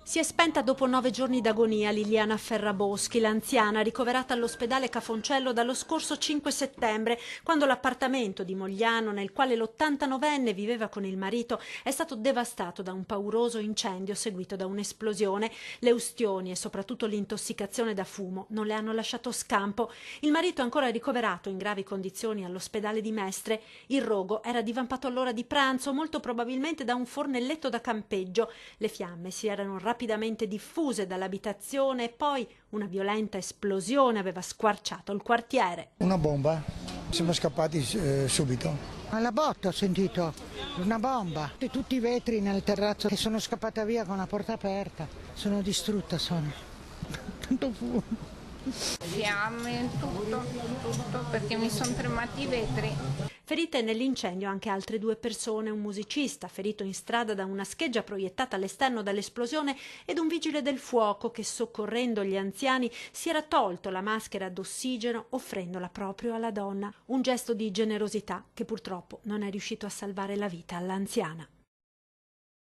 Si è spenta dopo 9 giorni d'agonia Liliana Ferraboschi, l'anziana ricoverata all'ospedale Cafoncello dallo scorso 5 settembre, quando l'appartamento di Mogliano, nel quale l'89enne viveva con il marito, è stato devastato da un pauroso incendio seguito da un'esplosione. Le ustioni e soprattutto l'intossicazione da fumo non le hanno lasciato scampo. Il marito è ancora ricoverato in gravi condizioni all'ospedale di Mestre. Il rogo era divampato all'ora di pranzo, molto probabilmente da un fornelletto da campeggio. Le fiamme si erano rapidamente diffuse dall'abitazione e poi una violenta esplosione aveva squarciato il quartiere. Una bomba, siamo scappati subito. Alla botta ho sentito una bomba e tutti i vetri nel terrazzo che sono scappata via con la porta aperta. Sono distrutta, tanto fumo. Fiamme, tutto, perché mi sono tremati i vetri. Ferite nell'incendio anche altre 2 persone, un musicista ferito in strada da una scheggia proiettata all'esterno dall'esplosione ed un vigile del fuoco che, soccorrendo gli anziani, si era tolto la maschera d'ossigeno offrendola proprio alla donna. Un gesto di generosità che purtroppo non è riuscito a salvare la vita all'anziana.